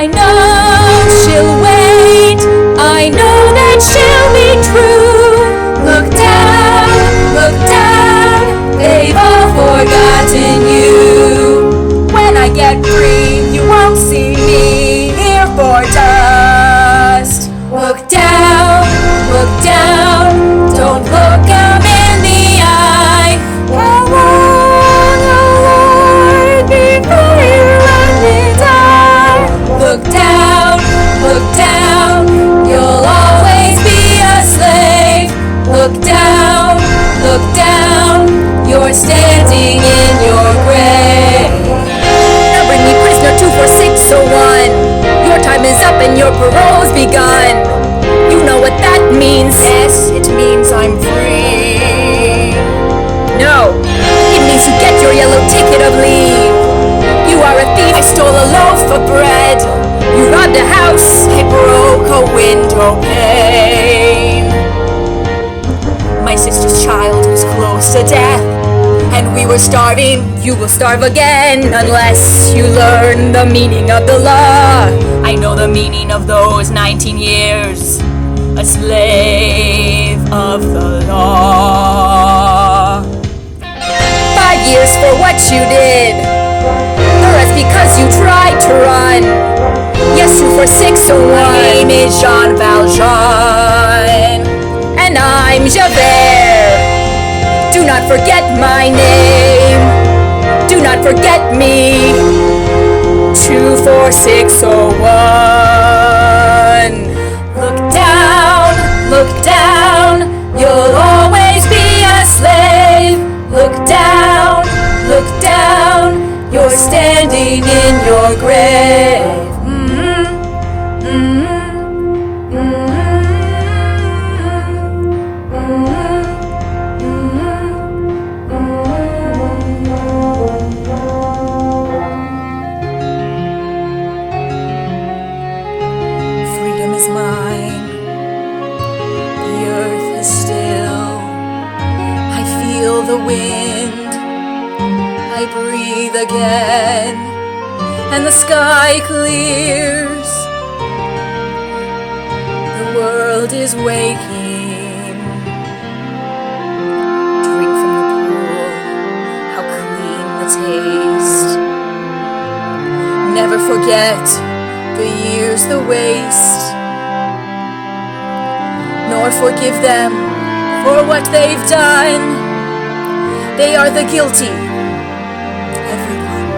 I know she'll wait, I know that she'll be true. Look down, they've all forgotten you. When I get free, you won't see me here for dust. Look down, don't look 'em in the eye. How long, oh Lord, before you let me die? Look down, you'll always be a slave. Look down, you're standing in your grave. Now bring me prisoner 24601. Your time is up and your parole's begun. You know what that means. Yes, it means I'm free. No, it means you get your yellow ticket of leave. You are a thief. I stole a loaf of bread. You robbed a house. I broke a window pane. My sister's child was close to death, and we were starving. You will starve again unless you learn the meaning of the law. I know the meaning of those 19 years, a slave of the law. 5 years for what you did, the rest because you tried to run. Yes, 24601. My name is Jean Valjean, and I'm Javert. Do not forget my name. Do not forget me. 24601. Look down, you'll always be a slave. Look down, you're standing in your grave. Freedom is mine. The earth is still. I feel the wind. I breathe again. And the sky clears. The world is waking. Drink from the pool. How clean the taste. Never forget the years, the waste, nor forgive them for what they've done. They are the guilty, everyone.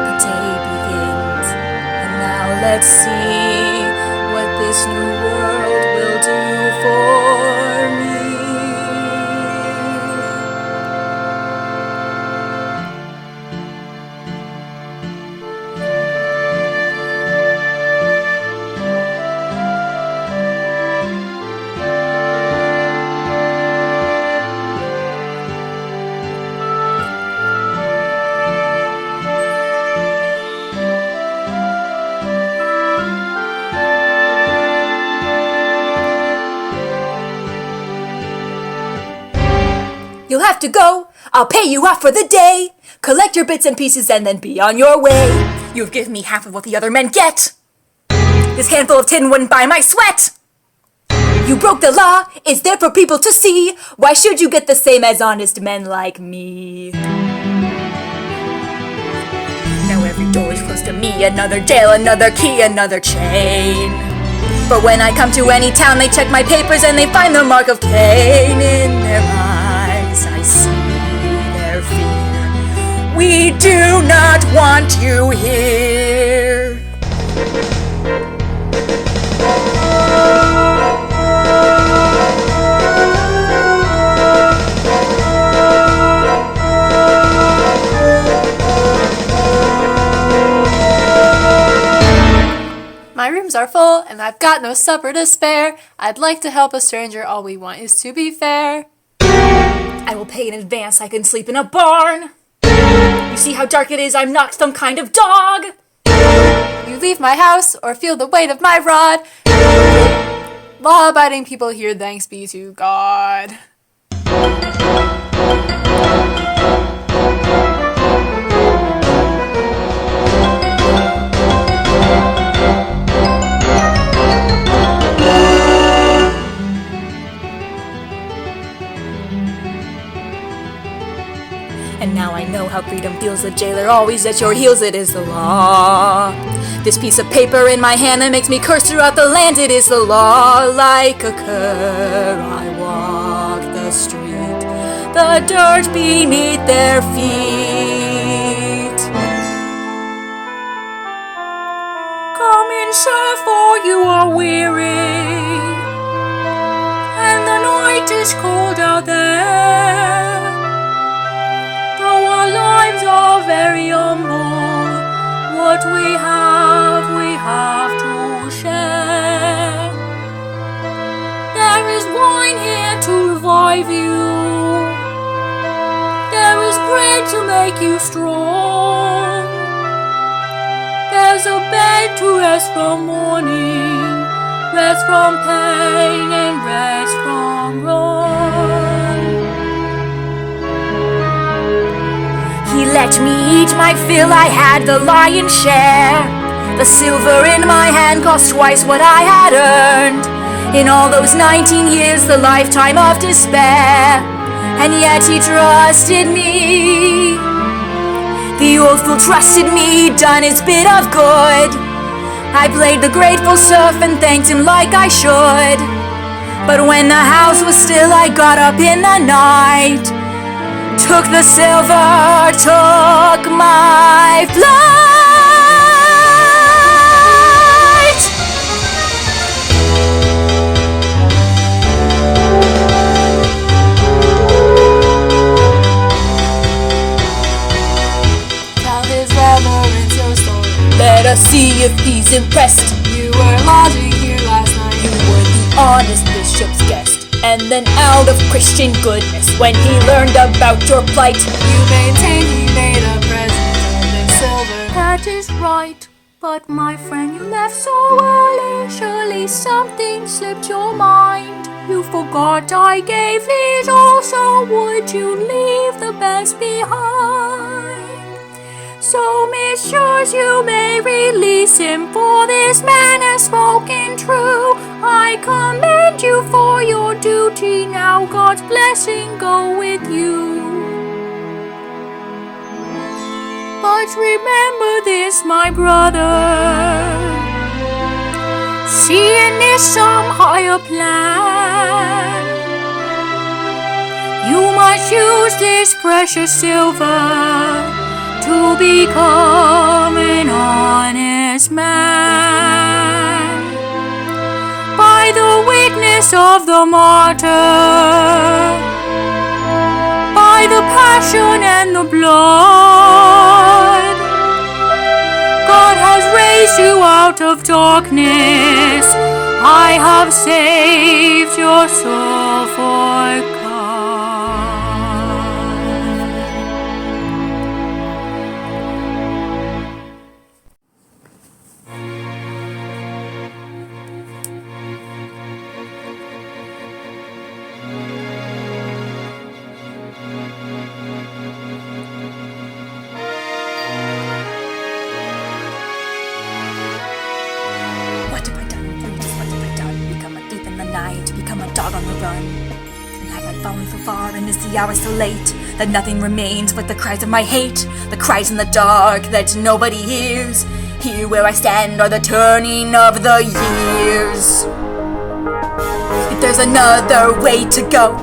The day begins, and now let's see what this new world will do for me. You'll have to go. I'll pay you off for the day. Collect your bits and pieces and then be on your way. You've given me half of what the other men get. This handful of tin wouldn't buy my sweat. You broke the law. It's there for people to see. Why should you get the same as honest men like me? Now every door is closed to me. Another jail, another key, another chain. But when I come to any town, they check my papers and they find the mark of Cain in their eyes. I see their fear. We do not want you here. My rooms are full, and I've got no supper to spare. I'd like to help a stranger, all we want is to be fair. I will pay in advance, I can sleep in a barn. You see how dark it is, I'm not some kind of dog. You leave my house, or feel the weight of my rod. Law-abiding people here, thanks be to God. And now I know how freedom feels. The jailer always at your heels. It is the law. This piece of paper in my hand that makes me curse throughout the land. It is the law. Like a cur I walk the street, the dirt beneath their feet. Come in, sir, for you are weary, and the night is cold out there. Though our lives are very humble, what we have to share. There is wine here to revive you. There is bread to make you strong. There's a bed to rest from mourning, rest from pain and rest from wrong. He let me eat my fill, I had the lion's share. The silver in my hand cost twice what I had earned in all those 19 years, the lifetime of despair. And yet he trusted me. The old fool trusted me, done his bit of good. I played the grateful serf and thanked him like I should. But when the house was still, I got up in the night, took the silver, took my flight. Tell his reverence your story. Let us see if he's impressed. You were lodging here last night. You were the honest bishop's guest. And then out of Christian goodness, when he learned about your plight, You maintained he made a present of this silver. that is right. But my friend, you left so early. Surely something slipped your mind. You forgot I gave these also. Would you leave the best behind? So, messieurs, you may release him, for this man has spoken true. I commend you for your duty. Now God's blessing go with you. But remember this, my brother, see in this some higher plan. You must use this precious silver to become an honest man. By the witness of the martyr, by the passion and the blood, God has raised you out of darkness. I have saved your soul for God. What have I done, please? What have I done? Become a thief in the night, become a dog on the run. And have I fallen so far, and is the hour so late, that nothing remains but the cries of my hate, the cries in the dark that nobody hears? Here where I stand are the turning of the years. If there's another way to go,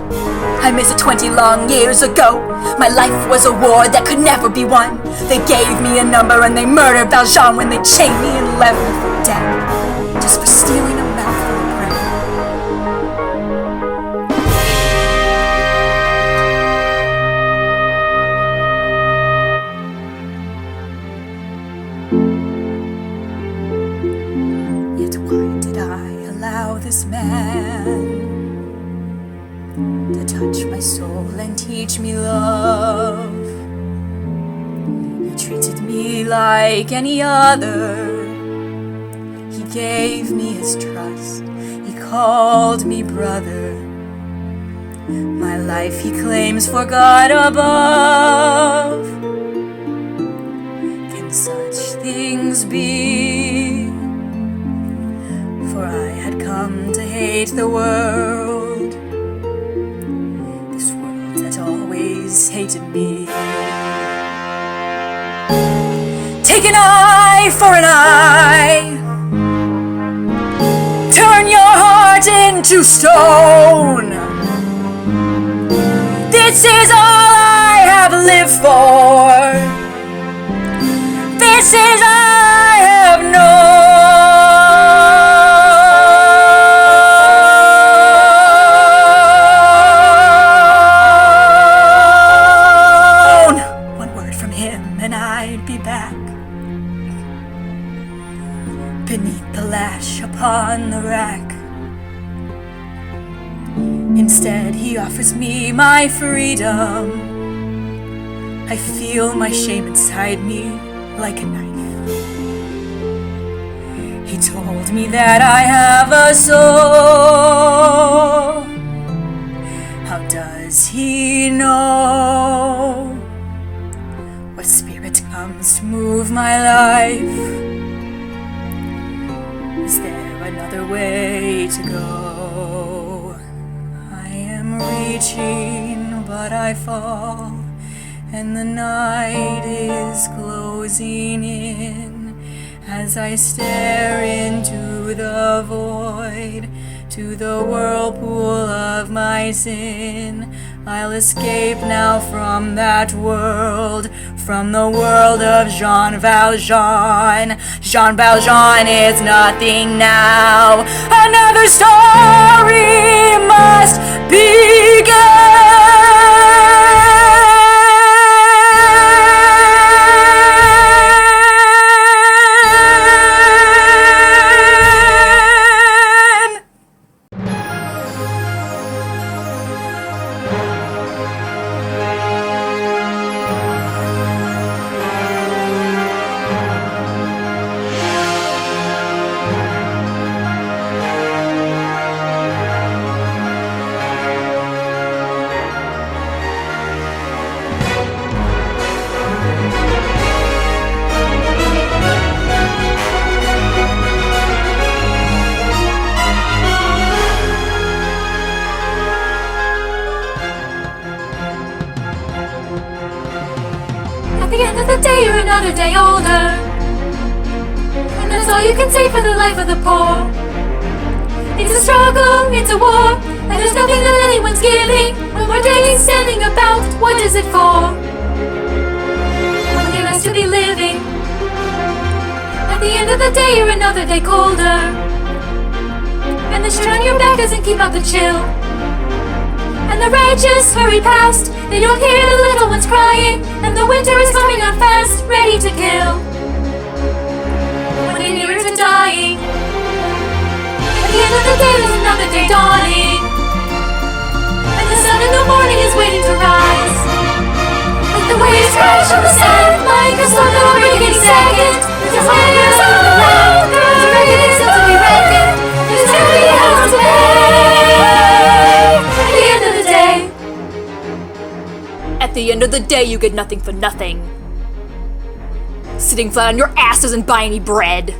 I missed it 20 long years ago. My life was a war that could never be won. They gave me a number and they murdered Valjean when they chained me and left me for dead, just for stealing a mouthful of bread. Yet why did I allow this man to touch my soul and teach me love? He treated me like any other. He gave me his trust. He called me brother. My life he claims for God above. Can such things be? For I had come to hate the world, this world that always hated me. Take an eye for an eye. Turn your heart into stone. This is all I have lived for. This is all I have known. One word from him and I'd be back beneath the lash upon the rack. Instead, he offers me my freedom. I feel my shame inside me like a knife. He told me that I have a soul. How does he know what spirit comes to move my life? Is there another way to go? I am reaching, but I fall, and the night is closing in as I stare into the void, to the whirlpool of my sin. I'll escape now from that world, from the world of Jean Valjean. Jean Valjean is nothing now. Another story must begin. At the end of the day, you're another day older, and that's all you can say for the life of the poor. It's a struggle, it's a war, and there's nothing that anyone's giving. When we're daily standing about, what is it for? One day less to be living. At the end of the day, you're another day colder, and the shirt on your back doesn't keep out the chill. And the righteous hurry past, they don't hear the little ones crying, and the winter is coming on fast, ready to kill. When you're nearer to dying, at the end of the day there's another day dawning, and the sun in the morning is waiting to rise. Like the waves crash on the sand, like a storm that will break any second. There's a fire on the land, there's a reckoning still to be reckoned. There's dirty hell to pay. At the end of the day, you get nothing for nothing. Sitting flat on your ass doesn't buy any bread.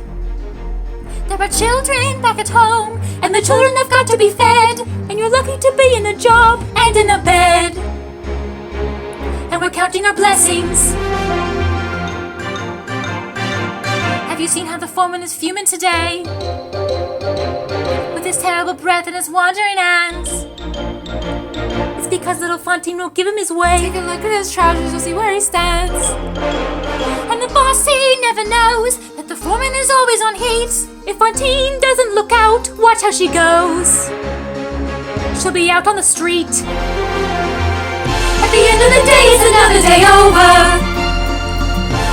There are children back at home, and the children have got to be fed. And you're lucky to be in a job and in a bed. And we're counting our blessings. Have you seen how the foreman is fuming today? With his terrible breath and his wandering hands. It's because little Fantine won't give him his way. Take a look at his trousers, you'll see where he stands. And the boss, he never knows that the foreman is always on heat. If Fantine doesn't look out, watch how she goes. She'll be out on the street. At the end of the day, it's another day over,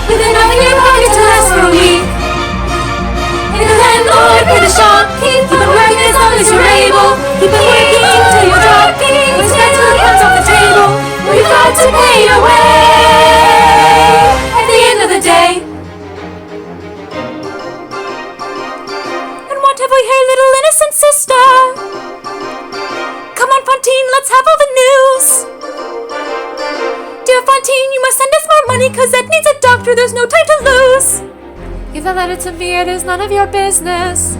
with enough in your pocket to last for a week. And the landlord pay the shopkeep, keep on working as long as you're able. Keep on working till you're dropping. What's meant till it comes off the table. We've got to pay your way at the end of the day. And what have we here, little innocent sister? Come on, Fantine, let's have all the news. Dear Fantine, you must send us more money, cause Ed needs a doctor, there's no time to lose. Give the letter to me, it is none of your business.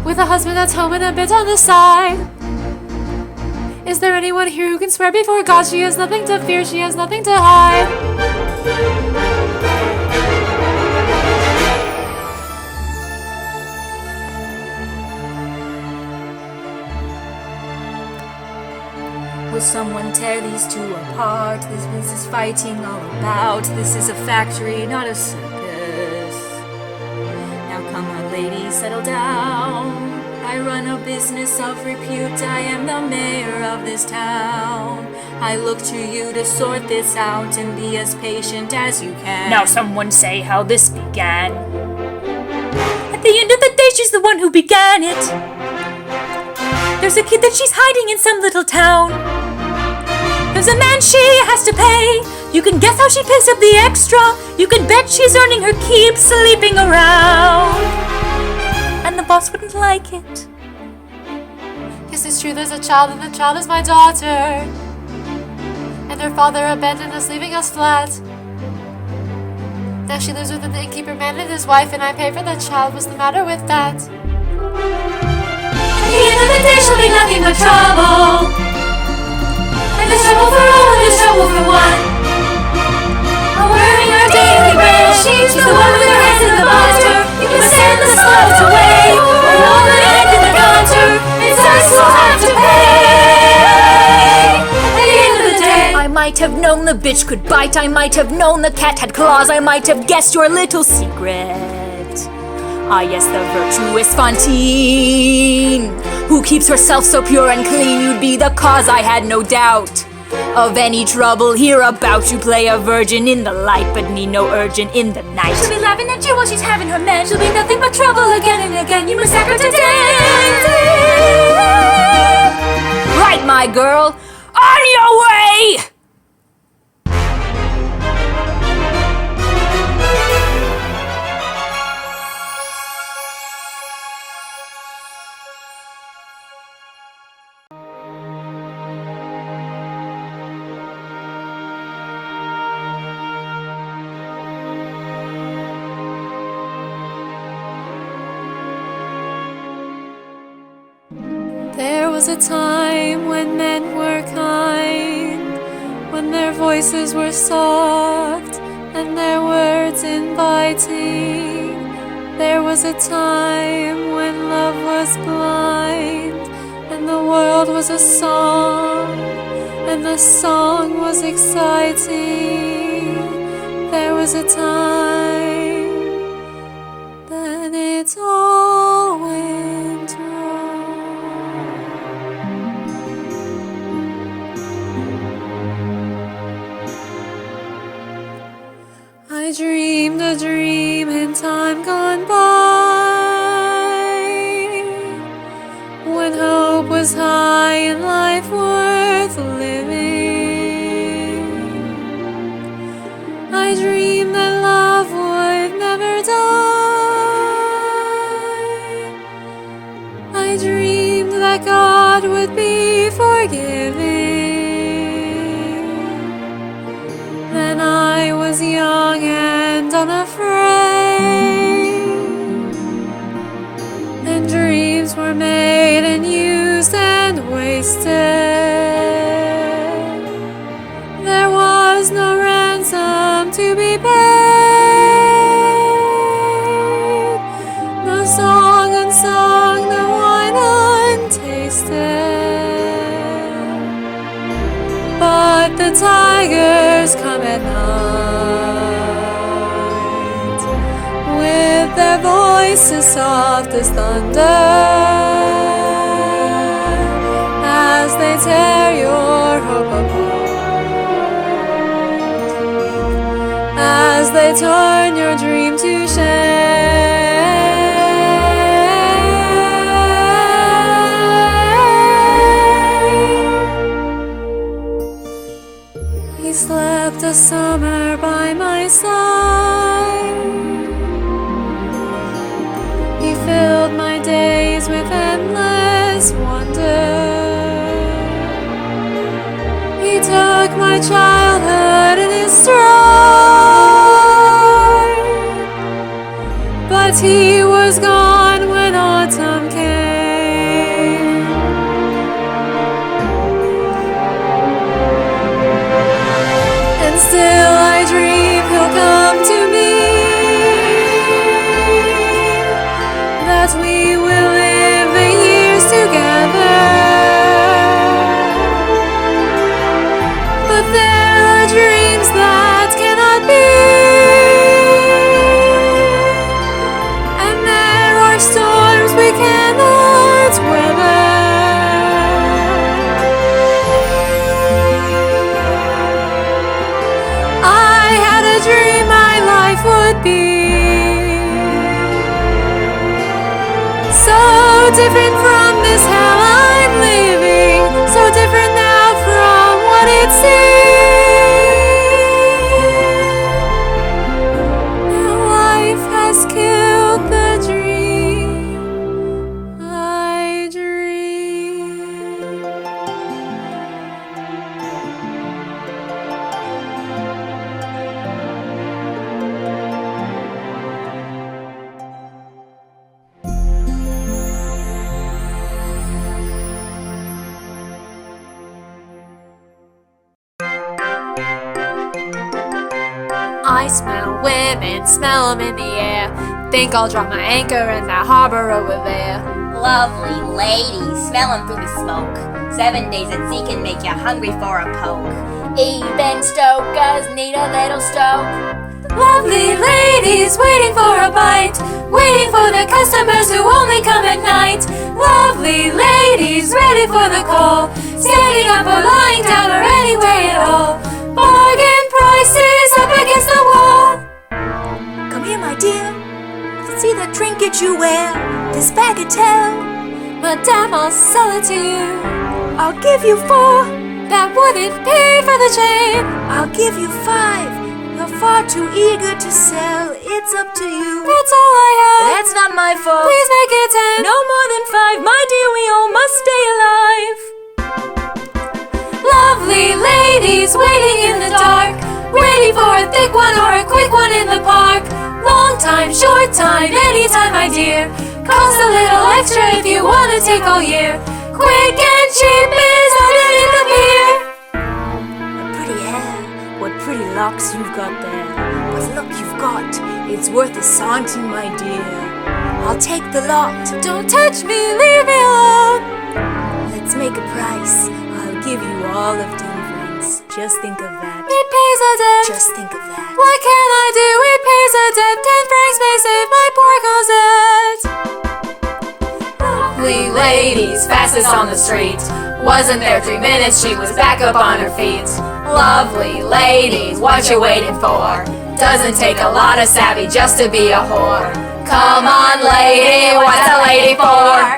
With a husband that's home and a bit on the side. Is there anyone here who can swear before God she has nothing to fear, she has nothing to hide? Will someone tear these two apart? This is fighting all about. This is a factory, not a circus. Now come on, ladies, settle down. I run a business of repute. I am the mayor of this town. I look to you to sort this out and be as patient as you can. Now someone say how this began. At the end of the day, she's the one who began it. There's a kid that she's hiding in some little town. There's a man she has to pay. You can guess how she picks up the extra. You can bet she's earning her keep sleeping around. And the boss wouldn't like it. Yes, it's true, there's a child, and the child is my daughter. And her father abandoned us, leaving us flat. Now she lives with the innkeeper man and his wife, and I pay for the child. What's the matter with that? At the end of the day, she'll be nothing but trouble. And there's trouble for all, and there's trouble for one. While we're earning our daily bread, she's the one with her hands in the butter. You can send the slugs away, or all the end in the counter. It's us who'll have to pay. At the end of the day, I might have known the bitch could bite. I might have known the cat had claws. I might have guessed your little secret. Ah, yes, the virtuous Fantine, who keeps herself so pure and clean. You'd be the cause, I had no doubt, of any trouble hereabout. You play a virgin in the light, but need no urgent in the night. She'll be laughing at you while she's having her men. She'll be nothing but trouble again and again. You must sack her to death. Right, my girl, on your way! there was a time when men were kind, when their voices were soft and their words inviting. There was a time when love was blind and the world was a song and the song was exciting. There was a time, then it all went wrong. I dreamed a dream in time gone by, when hope was high and life worth living. I dreamed that love would never die. I dreamed that God would be forgiving. Then I was young and unafraid, and dreams were made and used and wasted. There was no ransom to be paid, no song unsung, no wine untasted. But the tigers come at night, with their voices soft as thunder, as they tear your hope apart, as they turn your dream to shame. He slept a summer by my side. He filled my days with endless wonder. He took my childhood in his stride, but he was gone when autumn came. things that cannot be, and there are storms we cannot weather. I had a dream my life would be so different from this hell I'm living, so different now from what it seemed. Now life has killed the dream I dreamed. I smell women, smell 'em in the air. Think I'll drop my anchor in that harbor over there. Lovely ladies, smell 'em through the smoke. 7 days at sea can make you hungry for a poke. Even stokers need a little stoke. Lovely ladies waiting for a bite, waiting for the customers who only come at night. Lovely ladies ready for the call, standing up or lying down or any way at all. Bargain prices up against the wall. Come here, my dear. Let's see the trinket you wear, this bagatelle. Madame, I'll sell it to you. I'll give you 4. That wouldn't pay for the chain. I'll give you 5. You're far too eager to sell. It's up to you. That's all I have. That's not my fault. Please make it 10. No more than 5, my dear. We all must stay alive. Lovely ladies waiting in the dark, waiting for a thick one or a quick one in the park. Long time, short time, anytime, my dear. Cost a little extra if you want to take all year. Quick and cheap is underneath the pier. What pretty hair, what pretty locks you've got there. What look you've got, it's worth a centime, my dear. I'll take the lot. Don't touch me, leave me alone. Let's make a price. I'll give you all of 10 francs. Just think of that. It pays a debt. Just think of that. What can I do? It pays a debt. 10 francs may save my poor Cosette. Lovely ladies, fastest on the street. Wasn't there 3 minutes, she was back up on her feet. Lovely ladies, what you waiting for? Doesn't take a lot of savvy just to be a whore. Come on, lady, what's a lady for?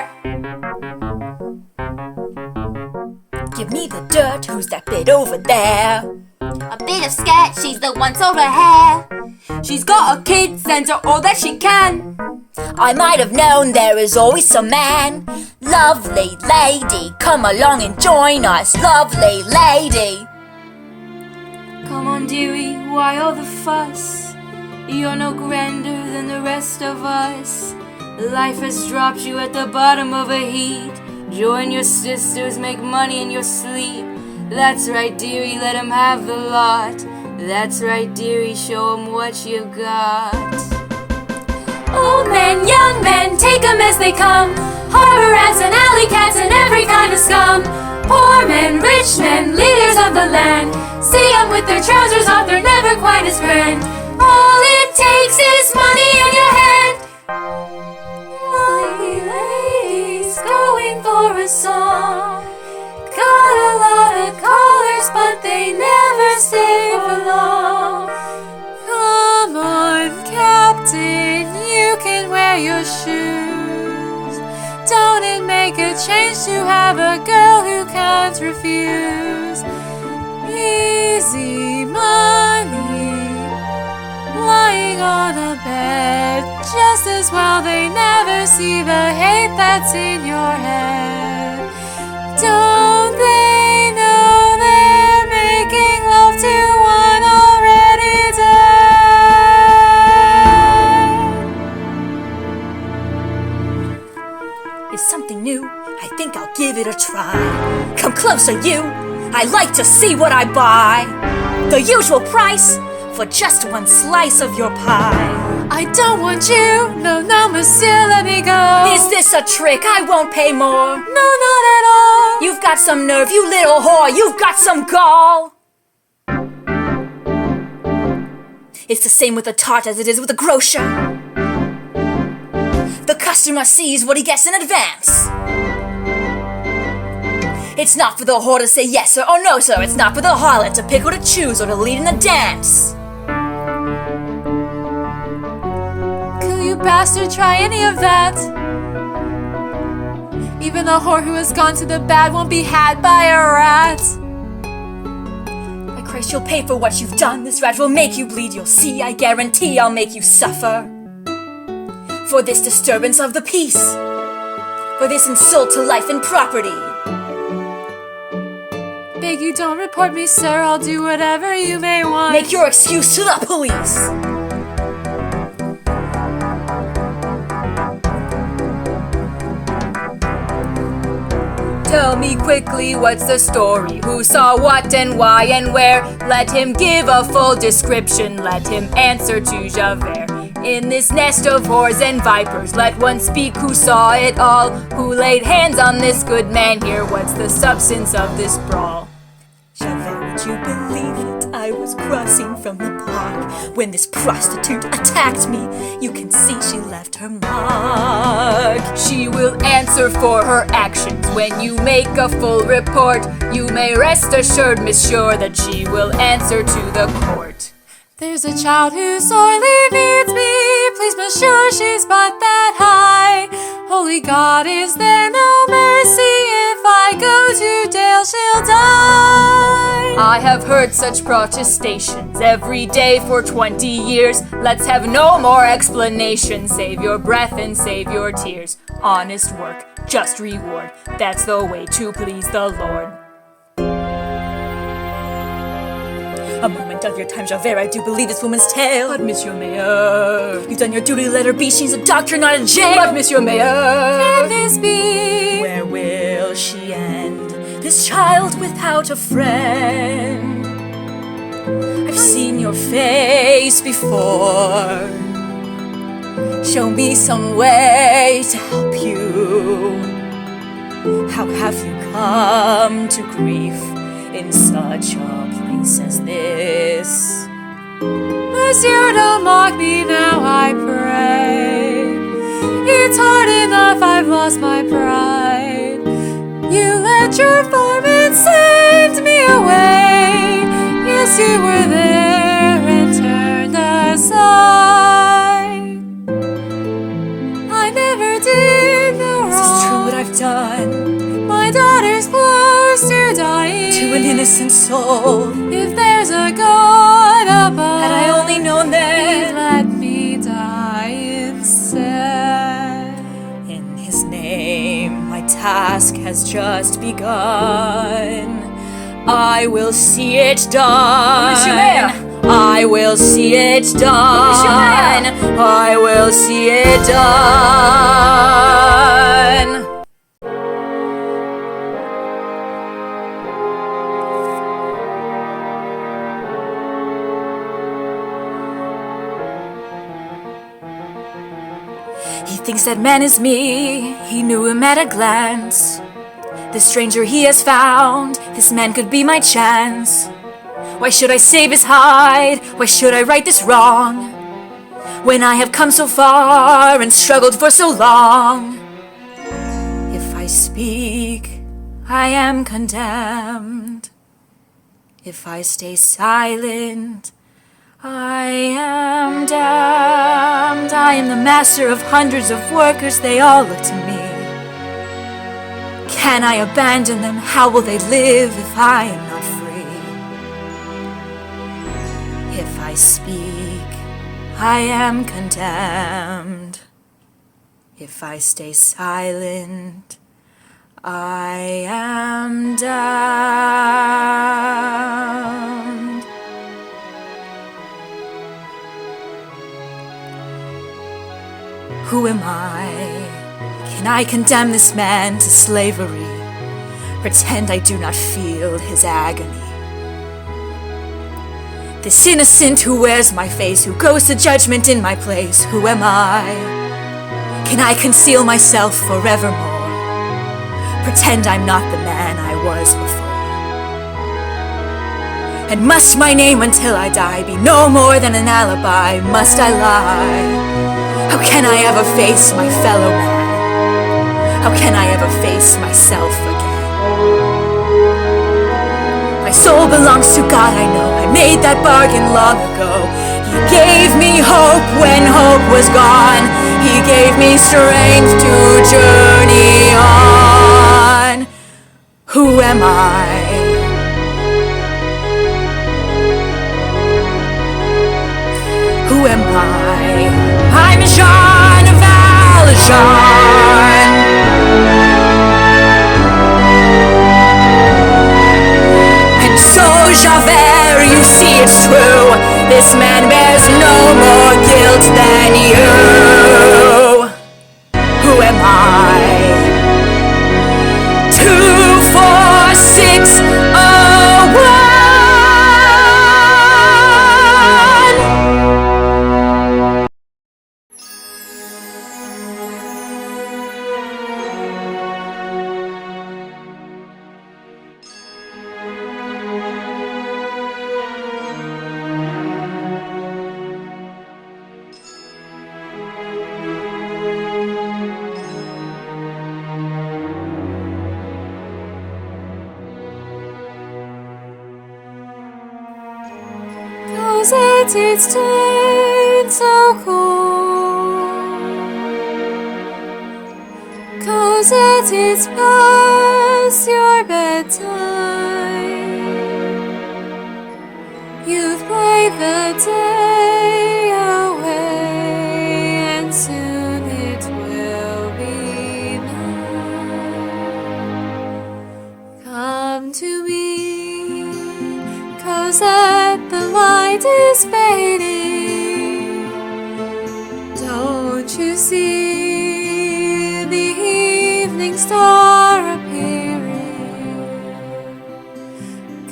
Give me the dirt, who's that bit over there? A bit of scat, she's the one sold her hair. She's got a kid, sends her all that she can. I might have known there is always some man. Lovely lady, come along and join us. Lovely lady. Come on, dearie, why all the fuss? You're no grander than the rest of us. Life has dropped you at the bottom of a heap. Join your sisters, make money in your sleep. That's right, dearie, let 'em have the lot. That's right, dearie, show 'em what you've got. Old men, young men, take 'em as they come. Harbor rats and alley cats and every kind of scum. Poor men, rich men, leaders of the land. See 'em with their trousers off, they're never quite as grand. All it takes is money in your hand. Lovely ladies going for a song. Got a lot of callers, but they never stay for long. Come on, Captain, you can wear your shoes. Don't it make a change to have a girl who can't refuse? Easy money, lying on a bed, just as well they never see the hate that's in your head. Don't they know they're making love to one already dead? Is something new? I think I'll give it a try. Come closer, you. I like to see what I buy. The usual price for just one slice of your pie. I don't want you, no, no, monsieur, let me go. Is this a trick? I won't pay more. No, not at all. You've got some nerve, you little whore. You've got some gall. It's the same with the tart as it is with the grocer. The customer sees what he gets in advance. It's not for the whore to say yes sir or no sir. It's not for the harlot to pick or to choose or to lead in the dance. Could you bastard try any of that? Even the whore who has gone to the bad won't be had by a rat. By Christ, you'll pay for what you've done. This rat will make you bleed. You'll see, I guarantee I'll make you suffer. For this disturbance of the peace. For this insult to life and property. Beg you don't report me, sir. I'll do whatever you may want. Make your excuse to the police. Tell me quickly what's the story. Who saw what and why and where? Let him give a full description. Let him answer to Javert. In this nest of whores and vipers, let one speak who saw it all. Who laid hands on this good man here? What's the substance of this brawl? Javert, would you believe it? I was crossing from the park when this prostitute attacked me. You can see she left her mark. She will answer for her actions when you make a full report. You may rest assured, monsieur, that she will answer to the court. There's a child who sorely needs me. Please, monsieur, she's but that high. Holy God, is there no mercy? If I go to jail, she'll die. I have heard such protestations every day for 20 years. Let's have no more explanation. Save your breath and save your tears. Honest work, just reward. That's the way to please the Lord. A moment of your time, Javert, I do believe this woman's tale. But, Monsieur Mayor, you've done your duty, let her be. She's a doctor, not a jail. But, Monsieur Mayor, Can this be? where will she end? This child without a friend. I've seen your face before. Show me some way to help you. How have you come to grief in such a place as this? Monsieur, don't mock me now, I pray. It's hard enough, I've lost my pride. You let your foreman send me away. Yes, you were there and turned aside. I never did no wrong. Is this true what I've done My daughter's close to dying. to an innocent soul? If there's a God above, Had I only known He'd then. let me die instead. In his name, my task has just begun. I will see it done. Monsieur Mayor. I will see it done. I will see it done. He thinks that man is me. He knew him at a glance. The stranger he has found, this man could be my chance. Why should I save his hide? Why should I right this wrong? When I have come so far and struggled for so long. If I speak, I am condemned. If I stay silent, I am damned. I am the master of hundreds of workers, they all look to me. Can I abandon them? How will they live if I am not free? If I speak, I am condemned. If I stay silent, I am damned. Who am I? Can I condemn this man to slavery? Pretend I do not feel his agony. This innocent who wears my face, who goes to judgment in my place, who am I? Can I conceal myself forevermore? Pretend I'm not the man I was before. And must my name until I die be no more than an alibi? Must I lie? How can I ever face my fellow man? How can I ever face myself again? My soul belongs to God, I know. I made that bargain long ago. He gave me hope when hope was gone. He gave me strength to journey on. Who am I? Who am I? I'm Jean Valjean. And so, Javert, you see it's true. This man bears no more guilt than you. Who am I? 24601. Cosette, it's turned so cold. Cosette, it's past your bedtime. You've played the day away, and soon it will be night. Come to me, Cosette, the light is fading. Don't you see the evening star appearing?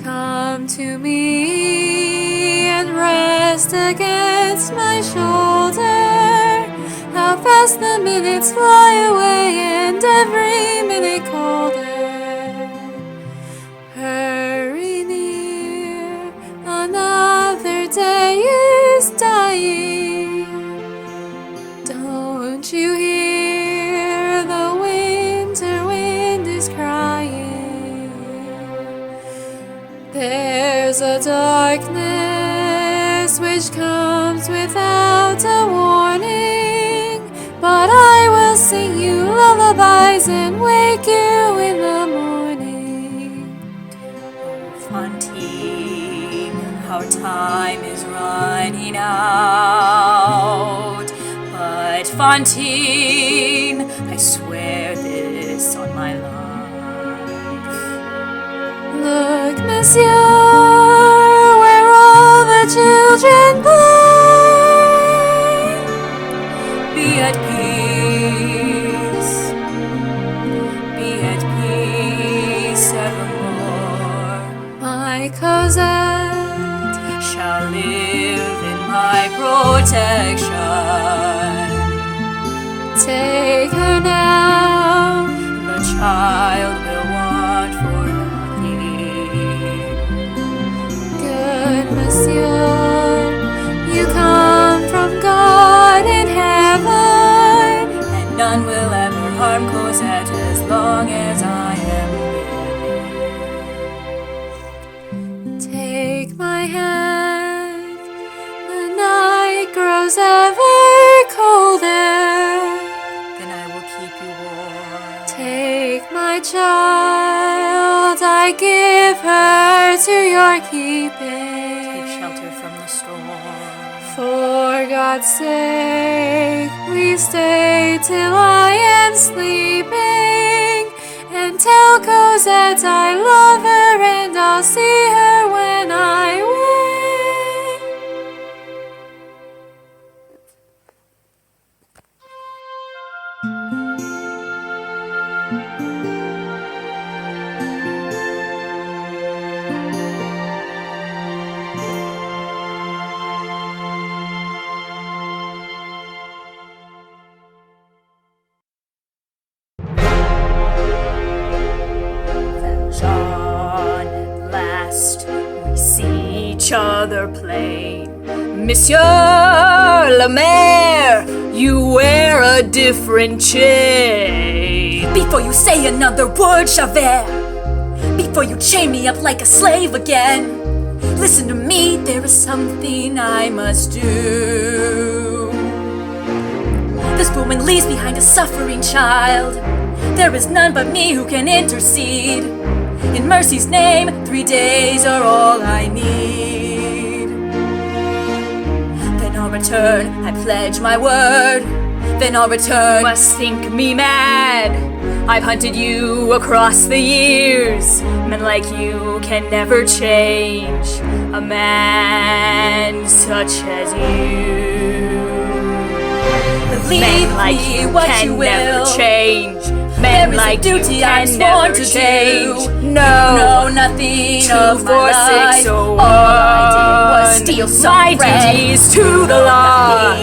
Come to me and rest against my shoulder. How fast the minutes fly away, and every minute colder. Hurry near, another day is dying. Don't you hear the winter wind is crying? There's a darkness which comes without a warning, but I will sing you lullabies and wake you in the morning. Fantine, how time is running out. But Fantine, I swear this on my life. Look, monsieur, where all the children play. Be at peace. Be at peace evermore. My Cosette Shall live in my protection. take her now. The child will want for nothing. Good monsieur, you come from God in heaven. And none will ever harm Cosette as long as I am living. Take my hand, the night grows ever colder. Then I will keep you warm. Take my child, I give her to your keeping. Take shelter from the storm. For God's sake, please stay till I am sleeping, and tell Cosette I love her, and I'll see her when I wake. Valjean at last each other plain. Monsieur le Maire, you wear a different chain. Before you say another word, Javert, before you chain me up like a slave again, listen to me, there is something I must do. This woman leaves behind a suffering child. There is none but me who can intercede. In mercy's name, 3 days are all I need. Then I'll return, I pledge my word. Then I'll return. You must think me mad. I've hunted you across the years. Men like you can never change a man such as you. Believe men like me, you what can you will. Never change. Men like duty you can never to change. Do. No, nothing 2, of 4, 6, 0, 1. All I did was steal some my duties to the law.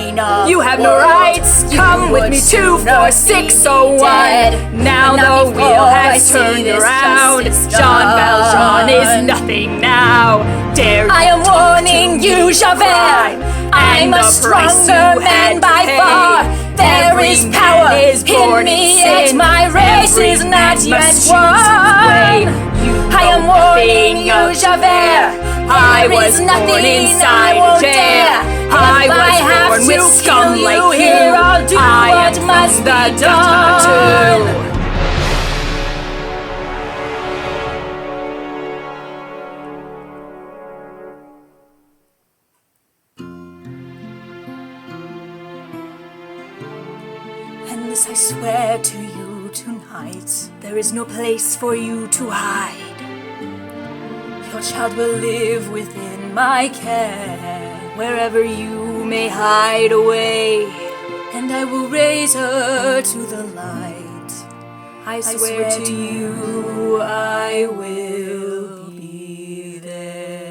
You have no rights. Come with me 2, 4, 6, 0, 1. Now the wheel has turned around. Jean Valjean is nothing now. Dare I am warning you, Javert. I'm a stronger man by far. There is power in me, yet my race is not yet won. I am warning you, Javert. I was born inside a jail. I was born with scum like you. I am must be done. And this I swear to you tonight, there is no place for you to hide. Your child will live within my care, wherever you may hide away. And I will raise her to the light. I swear to you I will be there.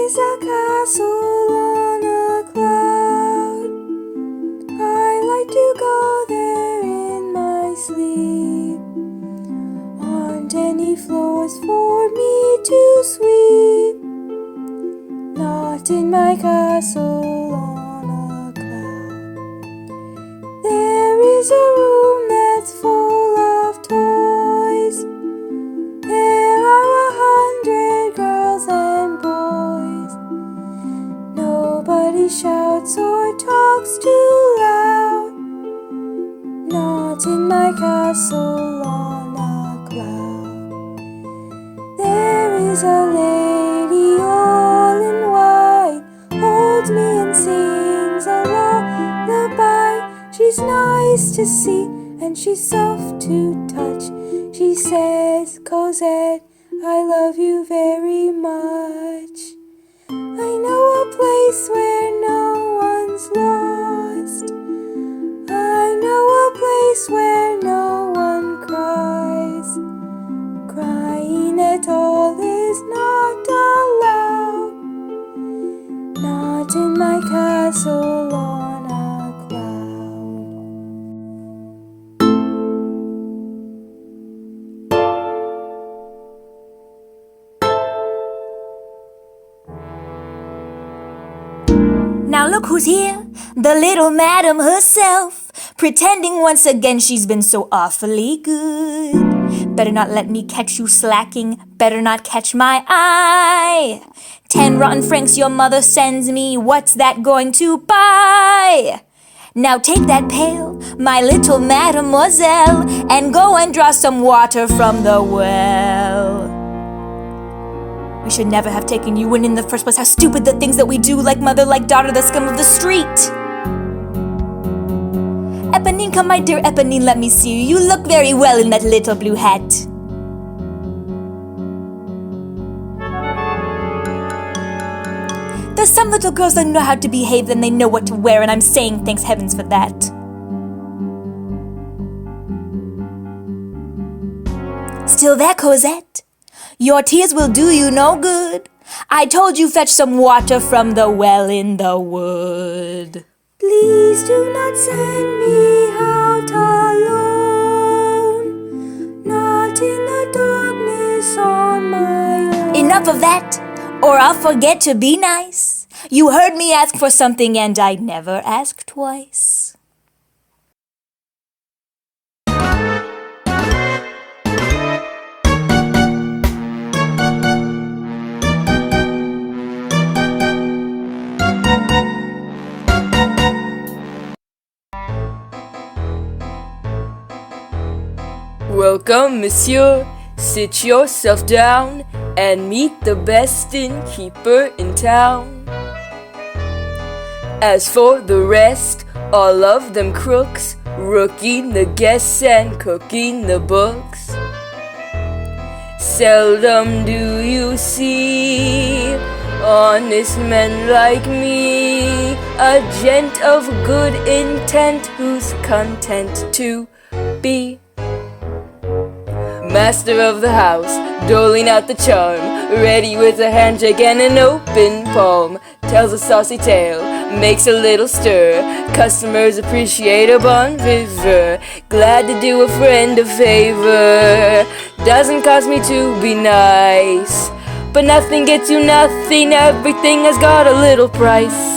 Is a castle on a cloud. I like to go there in my sleep. Aren't any floors for me to sweep? Not in my castle on a cloud. There is a room that's full of toys. There are 100 girls and boys. Nobody shouts or talks too loud. Not in my castle on a cloud. There is a lady all in white, holds me and sings a lullaby. She's nice to see and she's soft to touch. She says, Cosette, I love you very much. I know a place where no one's lost. I know a place where no one cries. Now look who's here, the little madam herself, pretending once again she's been so awfully good. Better not let me catch you slacking, better not catch my eye. 10 rotten francs your mother sends me, what's that going to buy? Now take that pail, my little mademoiselle, and go and draw some water from the well. We should never have taken you in the first place. How stupid the things that we do, like mother, like daughter, the scum of the street. Eponine, come my dear Eponine, let me see you. You look very well in that little blue hat. There's some little girls that know how to behave, then they know what to wear, and I'm saying thanks heavens for that. Still there, Cosette? Your tears will do you no good. I told you fetch some water from the well in the wood. Please do not send me out alone, not in the darkness on my own. Enough of that, or I'll forget to be nice. You heard me ask for something and I never ask twice. Welcome, monsieur. Sit yourself down and meet the best innkeeper in town. As for the rest, all of them crooks, rooking the guests and cooking the books. Seldom do you see honest men like me, a gent of good intent who's content to be master of the house, doling out the charm, ready with a handshake and an open palm. Tells a saucy tale, makes a little stir. Customers appreciate a bon vivre. Glad to do a friend a favor. Doesn't cost me to be nice, but nothing gets you nothing. Everything has got a little price.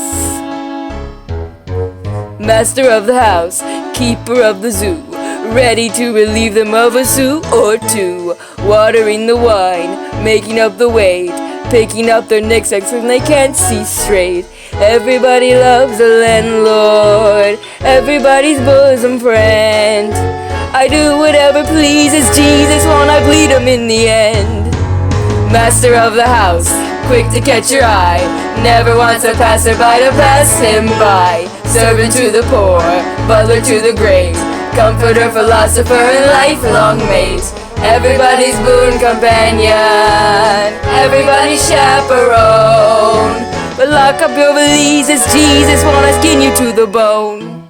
Master of the house, keeper of the zoo, ready to relieve them of a sou or two. Watering the wine, making up the weight, picking up their knickknacks when they can't see straight. Everybody loves a landlord, everybody's bosom friend. I do whatever pleases Jesus, won't I bleed him in the end? Master of the house, quick to catch your eye, never wants a passerby to pass him by. Servant to the poor, butler to the great, comforter, philosopher, and lifelong mate. Everybody's boon companion, everybody's chaperone. But lock up your valises, Jesus wanna skin you to the bone.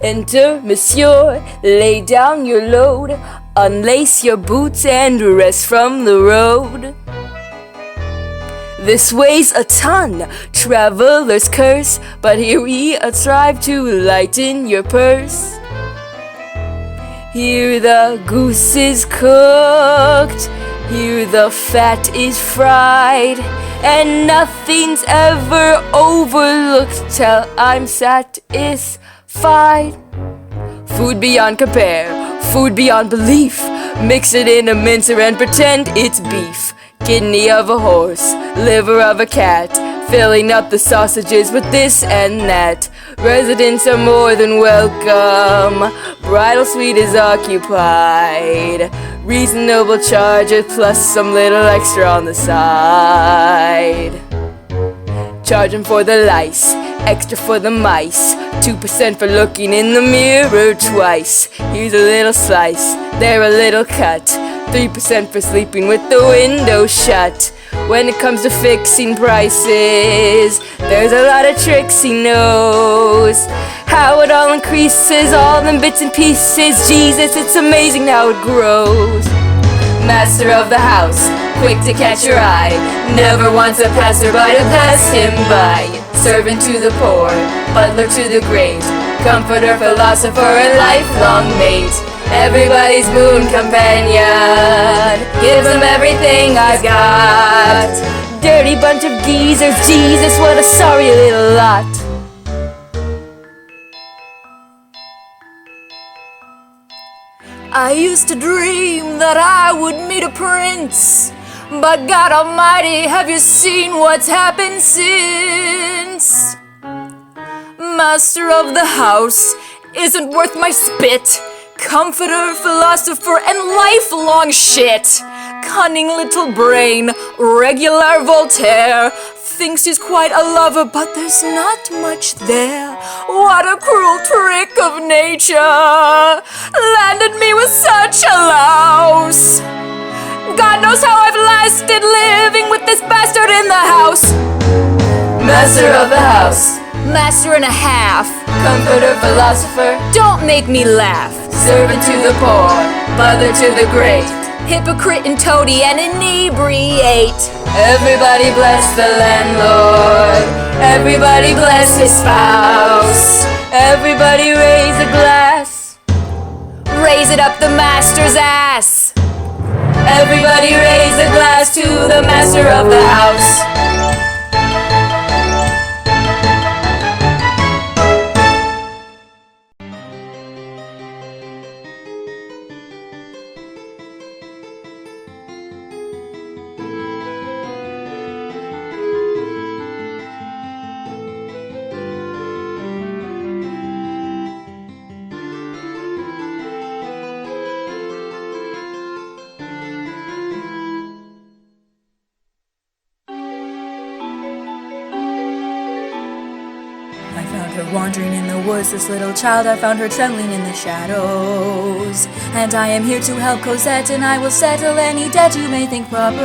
Enter, monsieur, lay down your load, unlace your boots and rest from the road. This weighs a ton, traveler's curse, but here we strive to lighten your purse. Here the goose is cooked, here the fat is fried, and nothing's ever overlooked till I'm satisfied. Food beyond compare, food beyond belief. Mix it in a mincer and pretend it's beef. Kidney of a horse, liver of a cat, filling up the sausages with this and that. Residents are more than welcome, bridal suite is occupied. Reasonable charges plus some little extra on the side. Charging for the lice, extra for the mice, 2% for looking in the mirror twice. Here's a little slice, there a little cut, 3% for sleeping with the window shut. When it comes to fixing prices, there's a lot of tricks he knows. How it all increases, all in bits and pieces. Jesus, it's amazing how it grows. Master of the house, quick to catch your eye, never wants a passerby to pass him by. Servant to the poor, butler to the great, comforter, philosopher, and lifelong mate. Everybody's boon companion, gives him everything I've got. dirty bunch of geezers. Jesus, what a sorry little lot. I used to dream that I would meet a prince, but God Almighty, have you seen what's happened since? Master of the house isn't worth my spit. Comforter, philosopher, and lifelong shit. Cunning little brain, regular Voltaire. Thinks he's quite a lover, but there's not much there. What a cruel trick of nature. Landed me with such a louse. God knows how I've lasted living with this bastard in the house. Master of the house. Master and a half. Comforter, philosopher. Don't make me laugh. Servant to the poor, mother to the great. Hypocrite and toady and inebriate. Everybody bless the landlord. Everybody bless his spouse. Everybody raise a glass. Raise it up the master's ass. Everybody raise a glass to the master of the house. I found her wandering in the woods, this little child. I found her trembling in the shadows. And I am here to help Cosette, and I will settle any debt you may think proper.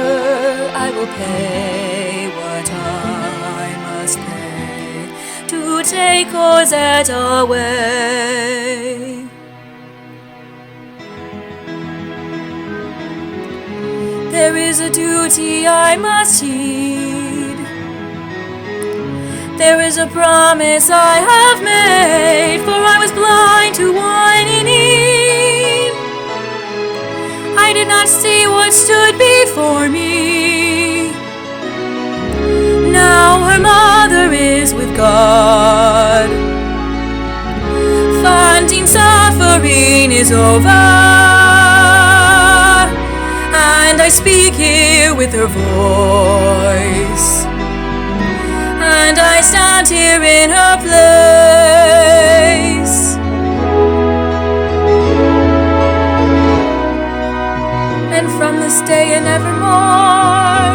I will pay what I must pay to take Cosette away. There is a duty I must heed. There is a promise I have made, for I was blind to wine and need. I did not see what stood before me. Now her mother is with God. Finding suffering is over, and I speak here with her voice. And I stand here in her place. And from this day and evermore,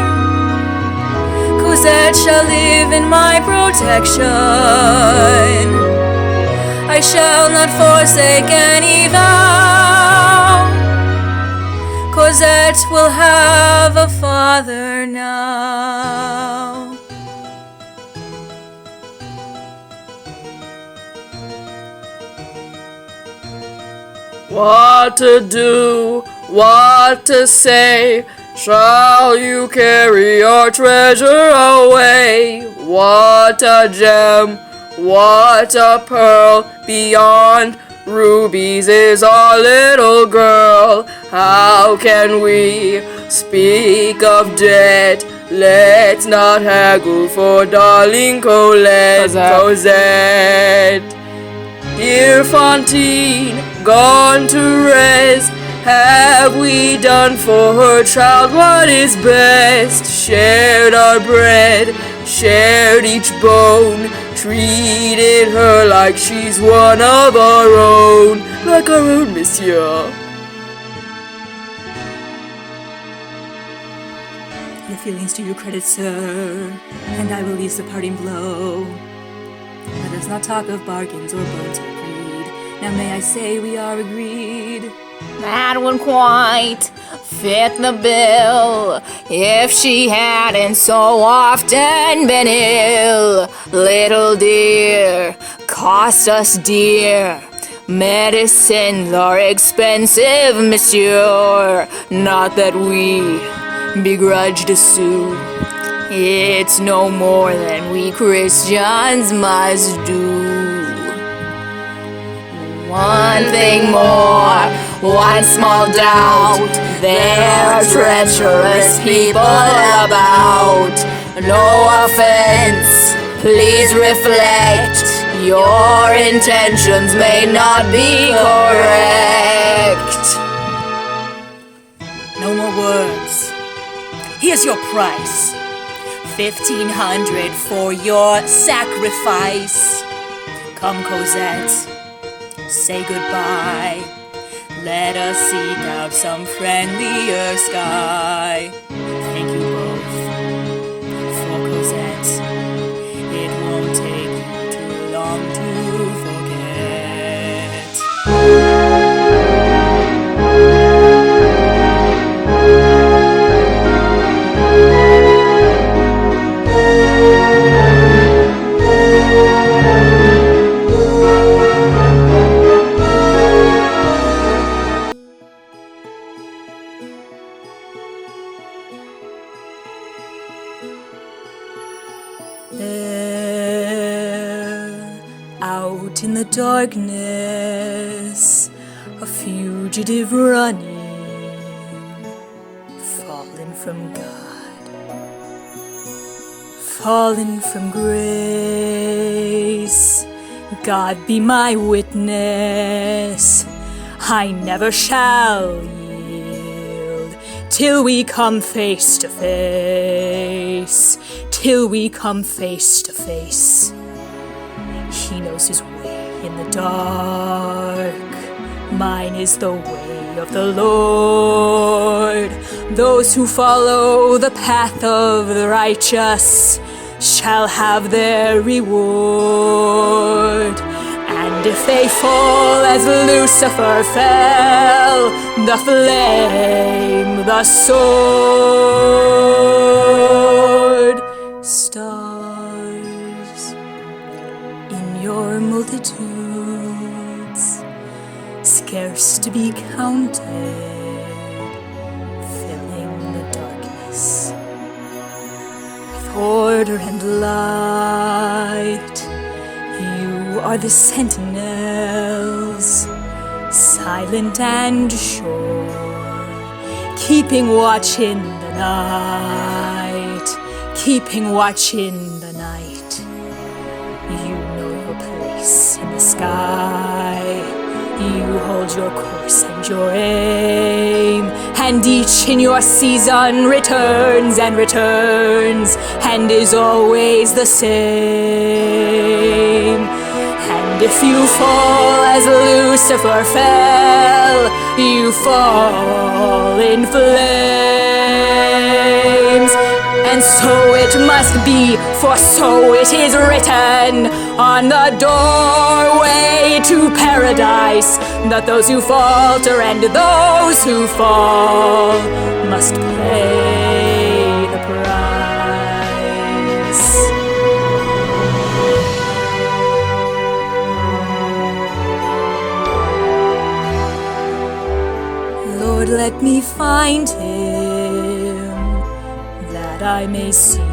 Cosette shall live in my protection. I shall not forsake any vow. Cosette will have a father now. What to do, what to say, shall you carry your treasure away? What a gem, what a pearl, beyond rubies is our little girl. How can we speak of debt? Let's not haggle for darling Colette, Cosette. Dear Fantine, gone to rest, have we done for her child what is best? Shared our bread, shared each bone, treated her like she's one of our own, like our own, monsieur. Your feelings to your credit, sir, and I will ease the parting blow. Let us not talk of bargains or bones or greed. Now may I say we are agreed? That would quite fit the bill if she hadn't so often been ill. Little dear, cost us dear. Medicines are expensive, monsieur. Not that we begrudge the sou. It's no more than we Christians must do. One thing more, one small doubt, there are treacherous people about. No offense, please reflect. Your intentions may not be correct. No more words. Here's your price. 1,500 for your sacrifice. Come, Cosette, say goodbye. Let us seek out some friendlier sky. Thank you both for Cosette. It won't take you too long to forget. There, out in the darkness, a fugitive running, fallen from God, fallen from grace. God be my witness, I never shall yield till we come face to face. Till we come face to face. He knows his way in the dark. Mine is the way of the Lord. Those who follow the path of the righteous shall have their reward. And if they fall as Lucifer fell, the flame, the sword, stars in your multitudes, scarce to be counted, filling the darkness with order and light. You are the sentinels, silent and sure, keeping watch in the night, keeping watch in the night. You know your place in the sky. You hold your course and your aim, and each in your season returns and returns, and is always the same. And if you fall as Lucifer fell, you fall in flames. And so it must be, for so it is written on the doorway to paradise, that those who falter and those who fall must pay the price. Lord, let me find him, that I may see him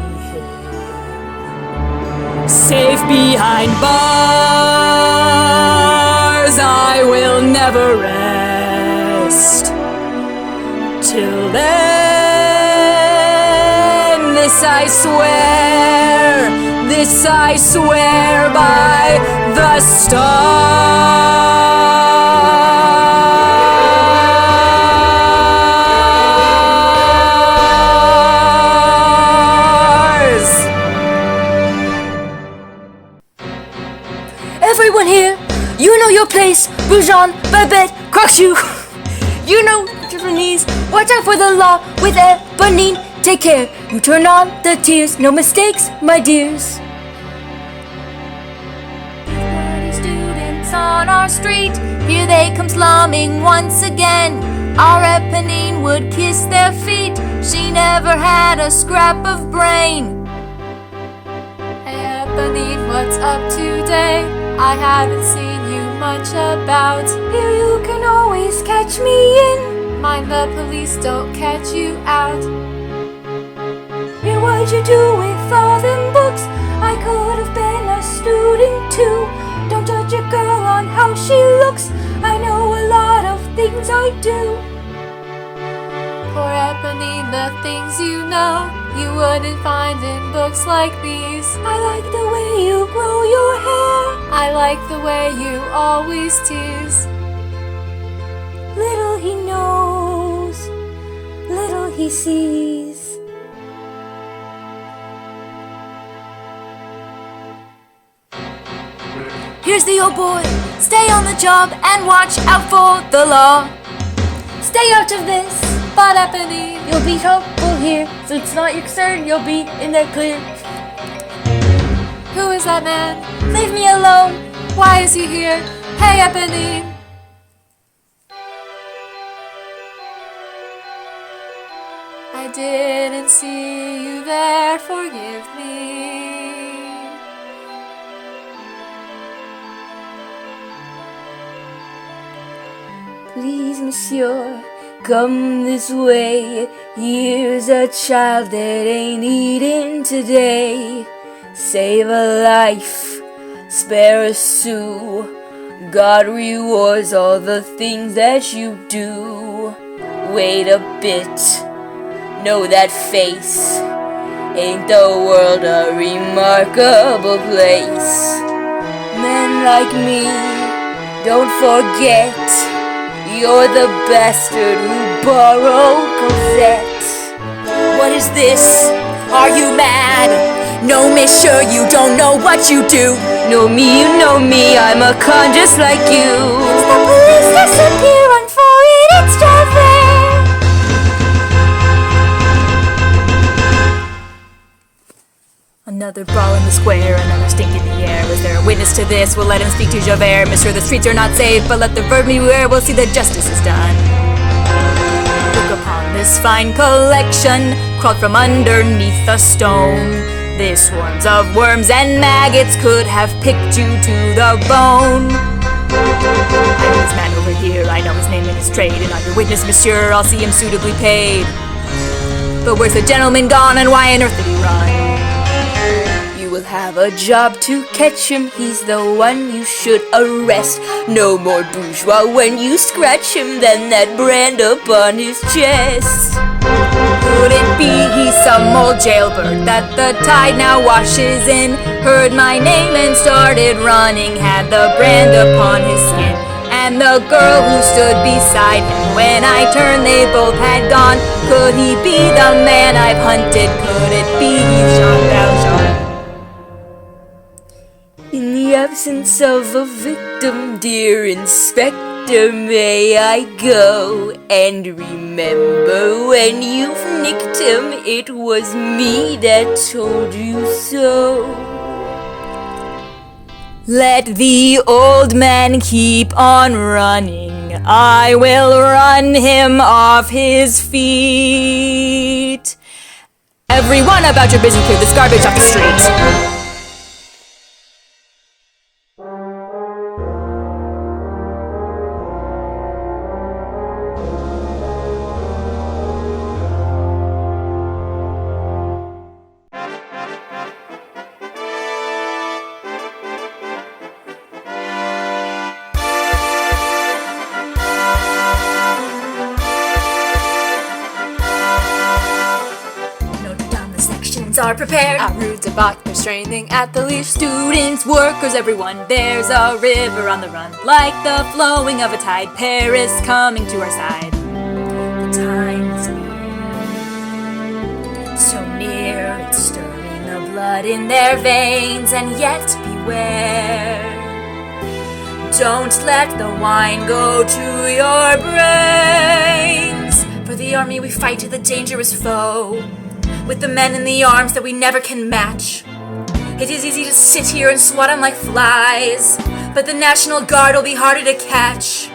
safe behind bars. I will never rest till then. This I swear by the stars. Everyone here, you know your place. Boujon, Babette, Croque-Chou. You know Japanese. Watch out for the law with Eponine. Take care. You turn on the tears. No mistakes, my dears. Students on our street, here they come slumming once again. Our Eponine would kiss their feet. She never had a scrap of brain. Hey Eponine, what's up today? I haven't seen you much about. Here you can always catch me in. Mind the police don't catch you out. Here, what'd you do with all them books? I could have been a student too. Don't judge a girl on how she looks. I know a lot of things I do. Poor Eponine, the things you know. you wouldn't find in books like these. I like the way you grow your hair. I like the way you always tease. Little he knows, little he sees. Here's the old boy, stay on the job and watch out for the law. Stay out of this, But Eponine, you'll be helpful here, so it's not your concern, you'll be in there clear. who is that man? Leave me alone. Why is he here? Hey, Eponine. I didn't see you there, forgive me. Please, monsieur, come this way. Here's a child that ain't eating today. Save a life, spare a sou. God rewards all the things that you do. Wait a bit, know that face. Ain't the world a remarkable place? Men like me, don't forget, you're the bastard who borrowed Cosette. What is this? Are you mad? No, monsieur, you don't know what you do. Know me, you know me, I'm a con just like you. The police disappear, run for it, it's Javert. Another brawl in the square, another stink in the air. Was there a witness to this? We'll let him speak to Javert. Monsieur, the streets are not safe, but let the verb beware. We'll see that justice is done. Look upon this fine collection, crawled from underneath a stone. This swarms of worms and maggots could have picked you to the bone. I know this man over here, I know his name and his trade, and I'm your witness, monsieur, I'll see him suitably paid. But where's the gentleman gone, and why on earth did he run? You will have a job to catch him, he's the one you should arrest. No more bourgeois when you scratch him than that brand upon his chest. Could it be he's some old jailbird that the tide now washes in? Heard my name and started running, had the brand upon his skin. And the girl who stood beside him, when I turned they both had gone. Could he be the man I've hunted? Could it be he's Jean Valjean? In the absence of a victim, dear Inspector, may I go? And remember, when you've nicked him, it was me that told you so. Let the old man keep on running, I will run him off his feet. Everyone about your business, clear this garbage off the street. Are prepared. At rude debate, they're straining at the leash. Students, workers, everyone. There's a river on the run, like the flowing of a tide. Paris coming to our side. The time is near, so near it's stirring the blood in their veins. And yet beware, don't let the wine go to your brains. For the army we fight the dangerous foe, with the men in the arms that we never can match. It is easy to sit here and swat them like flies, but the National Guard will be harder to catch.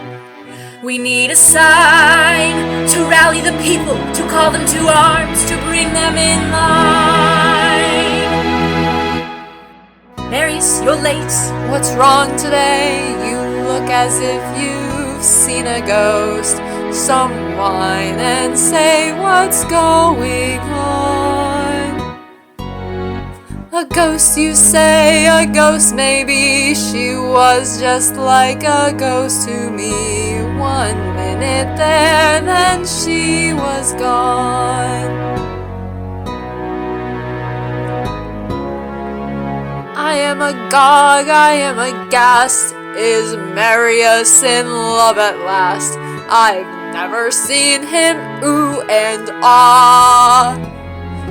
We need a sign to rally the people, to call them to arms, to bring them in line. Marius, you're late. What's wrong today? You look as if you've seen a ghost. Some wine and say what's going on. A ghost, you say, a ghost maybe. She was just like a ghost to me. 1 minute there, then she was gone. I am agog, I am aghast. Is Marius in love at last? I've never seen him ooh and ah.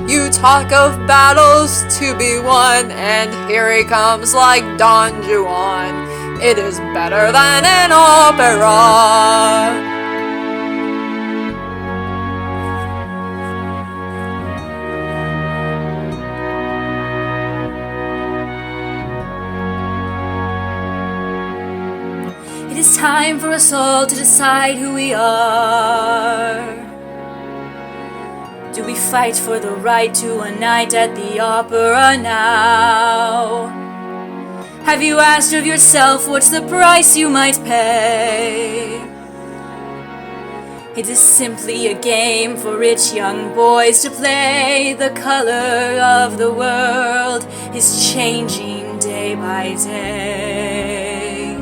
You talk of battles to be won, and here he comes like Don Juan. It is better than an opera. It is time for us all to decide who we are. Do we fight for the right to a night at the opera now? Have you asked of yourself what's the price you might pay? It is simply a game for rich young boys to play. The color of the world is changing day by day.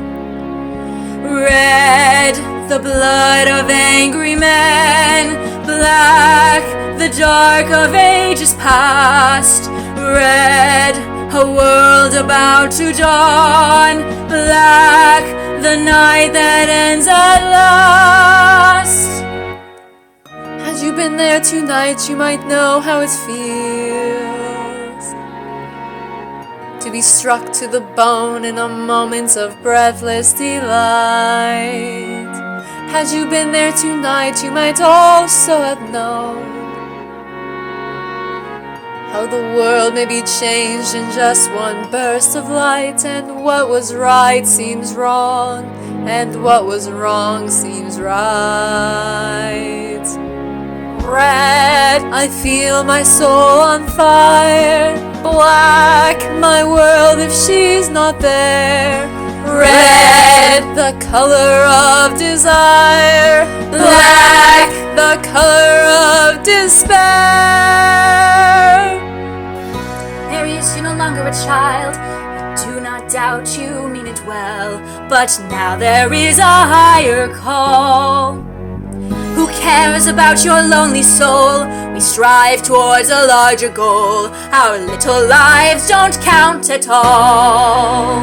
Red, the blood of angry men. Black, the dark of ages past. Red, a world about to dawn. Black, the night that ends at last. Had you been there tonight, you might know how it feels to be struck to the bone in a moment of breathless delight. Had you been there tonight, you might also have known how the world may be changed in just one burst of light, and what was right seems wrong, and what was wrong seems right. Red, I feel my soul on fire. Black, my world if she's not there. Red, the color of desire. Black, the color of despair. Marius, you're no longer a child. I do not doubt you mean it well, but now there is a higher call. Who cares about your lonely soul? We strive towards a larger goal. Our little lives don't count at all.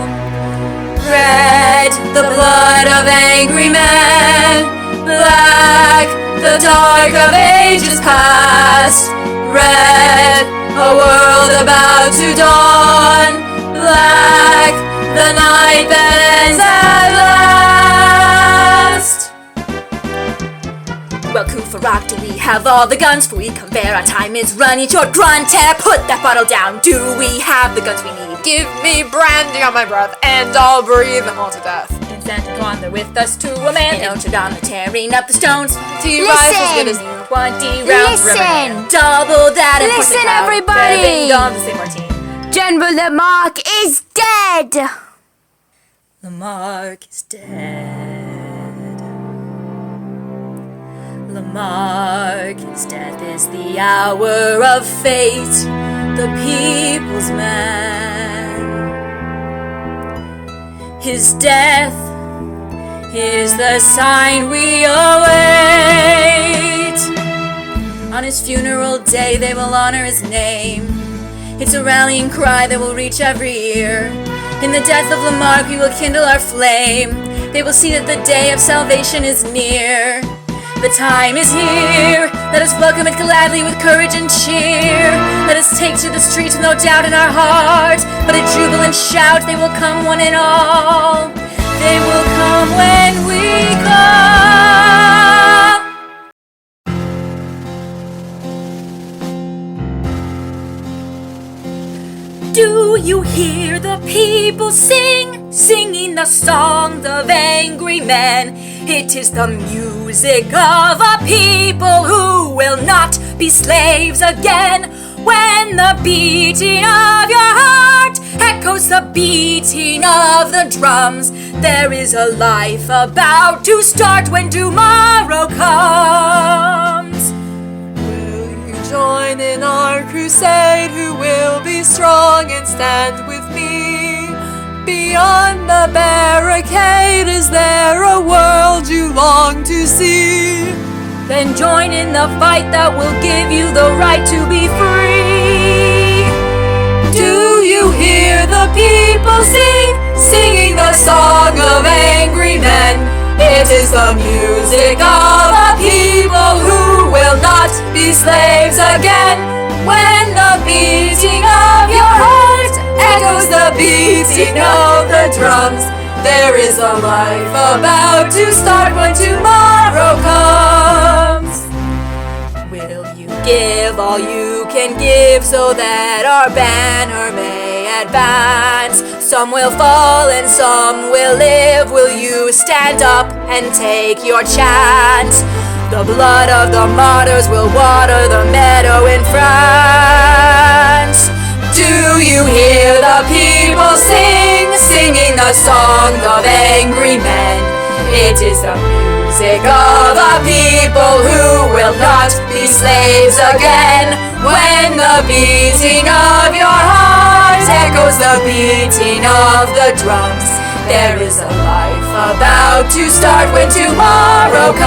Red, the blood of angry men. Black, the dark of ages past. Red, a world about to dawn. Black, the night that ends at last. Well, Kufarak, do we have all the guns? For we come bear, our time is running short. Grunter, put that bottle down. Do we have the guns we need? Give me brandy on my breath, and I'll breathe them all to death. Consent to wander with us to a man. In Notre Dame, tearing up the stones. T-Rice as good as new. 20 rounds Listen. Riverman. Double that and Listen, put the crowd. everybody. Bing dong, the same team. General Lamarck is dead! Lamarck is dead. Lamarck's death is the hour of fate, the people's man. His death is the sign we await. On his funeral day they will honor his name. It's a rallying cry that will reach every ear. In the death of Lamarck we will kindle our flame. They will see that the day of salvation is near. The time is here. Let us welcome it gladly with courage and cheer. Let us take to the streets with no doubt in our hearts, but a jubilant shout. They will come one and all. They will come when we call. Do you hear the people sing, singing the song of angry men? It is the music of a people who will not be slaves again. When the beating of your heart echoes the beating of the drums, there is a life about to start when tomorrow comes. Will you join in our crusade? Who will be strong and stand with me? Beyond the barricade, is there a world you long to see? Then join in the fight that will give you the right to be free. Do you hear the the people sing, singing the song of angry men. It is the music of a people who will not be slaves again. When the beating of your heart echoes the beating of the drums, there is a life about to start when tomorrow comes. Will you give all you can give so that our banner may advance? Some will fall and some will live. Will you stand up and take your chance? The blood of the martyrs will water the meadow in France. Do you hear the people sing, singing the song of angry men? It is the music of a people who will not be slaves again. When the beating of your heart echoes the beating of the drums, there is a life about to start when tomorrow comes.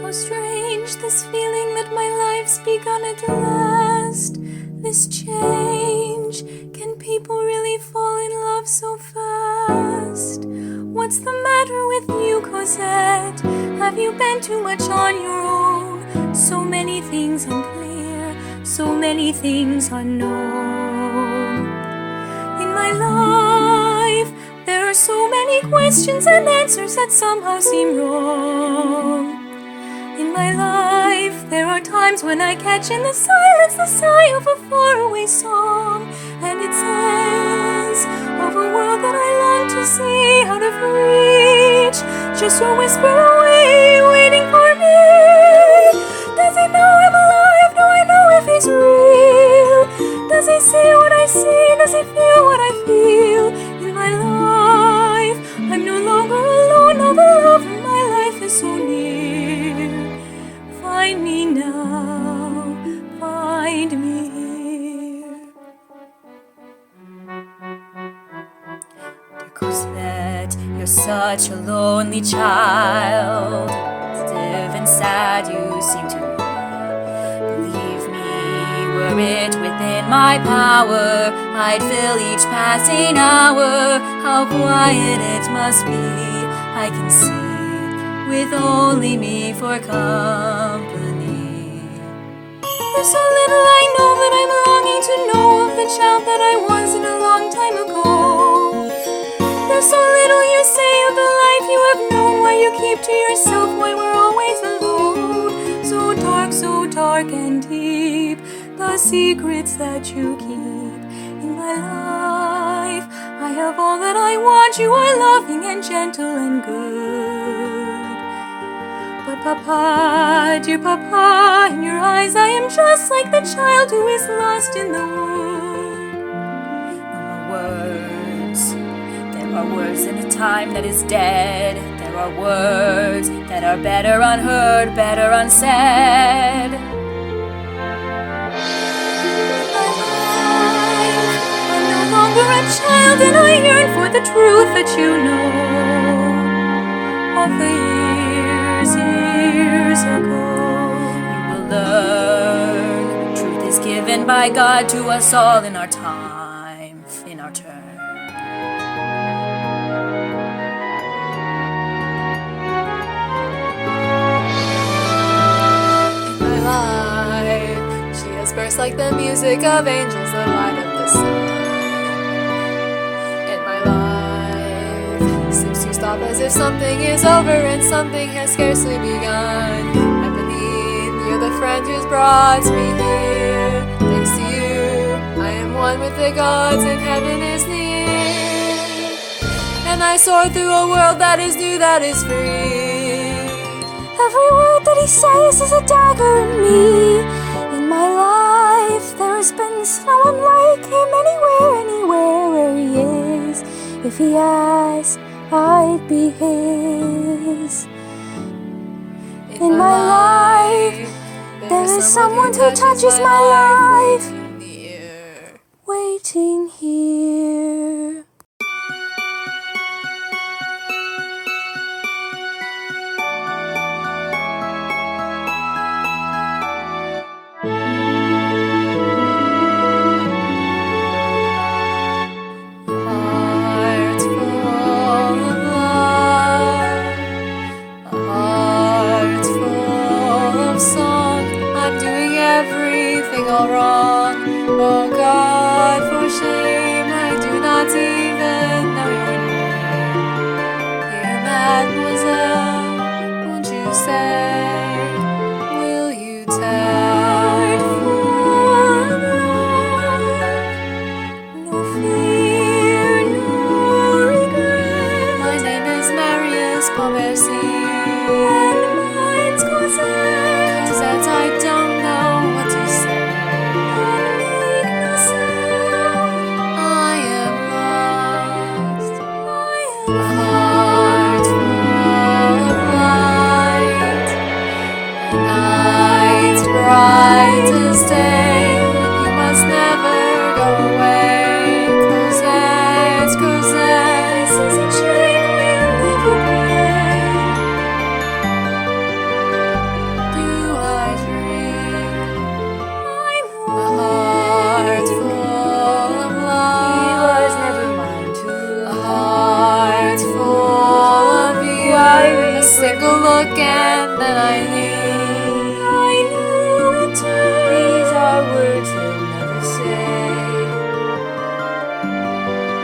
How strange this feeling that my life's begun at last. This change. Can people really fall in love so fast? What's the matter with you, Cosette? Have you been too much on your own? So many things unclear, so many things unknown. In my life, there are so many questions and answers that somehow seem wrong. In my life, there are times when I catch in the silence the sigh of a faraway song, and it says of a world that I long to see out of reach, just a whisper away, waiting for me. Does he know I'm alive? Do I know if he's real? Does he see what I see? Does he feel what I feel? In my life, I'm no longer alone. All the love in my life is so near. Find me now, find me here. Dear Cosette, you're such a lonely child. Stiff and sad you seem to be. Believe me, were it within my power, I'd fill each passing hour. How quiet it must be, I can see, with only me for company. There's so little I know that I'm longing to know of the child that I was in a long time ago. There's so little you say of the life you have known, why you keep to yourself, why we're always alone. So dark and deep, the secrets that you keep. In my life, I have all that I want, you are loving and gentle and good. But Papa, dear Papa, in your eyes I am just like the child who is lost in the wood. There are words in a time that is dead. There are words that are better unheard, better unsaid. I'm no longer a child and I yearn for the truth that you know of the years ago. You will learn truth is given by God to us all in our time, in our turn. She has burst like the music of angels, the light of the sun. In my life, seems to stop as if something is over and something has scarcely begun. Eponine, you're the friend who's brought me here. Thanks to you, I am one with the gods and heaven is near. And I soar through a world that is new, that is free. Every word that he says is a dagger in me. In my life, there spend the snow. I'm like him anywhere where he is. If he asked, I'd be his. In my life, there is someone who touches my life, waiting here. All wrong. Oh God, for shame, I do not even know your name. Dear Mademoiselle, won't you say, will you tell? No fear, no regret. My name is Marius Pontmercy, and mine's Cosette. Cosette, I don't know what to say. Brightest day, you must never go away. Cosette, Cosette, this is a chain we'll never break. Do I dream? I'm a heart full of love. He was never mine too. A heart full of you. A single look and then I leave. These are words he'll never say.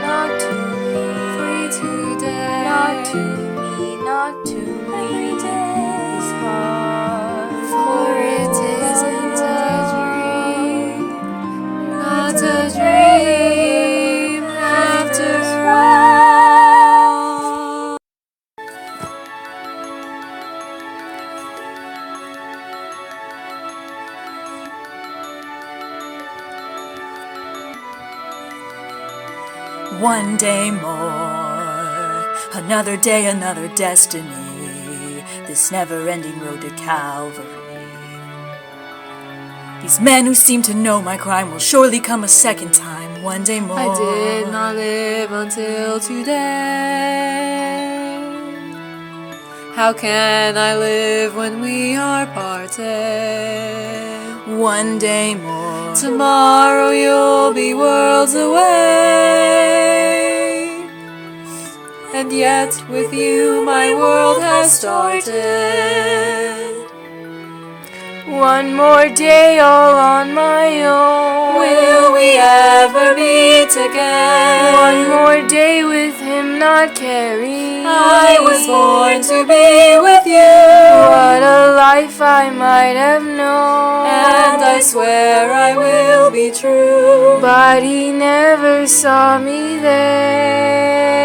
Not to me, free today. Not to me, not to me. Every day is hard, for it isn't a dream. Not a dream after all. One day more, another day, another destiny, this never-ending road to Calvary. These men who seem to know my crime will surely come a second time, one day more. I did not live until today. How can I live when we are parted? One day more. Tomorrow you'll be worlds away, and yet with you my world has started. One more day all on my own. Will we ever meet again? One more day with him not caring. I was born to be with you. What a life I might have known. And I swear I will be true. But he never saw me there.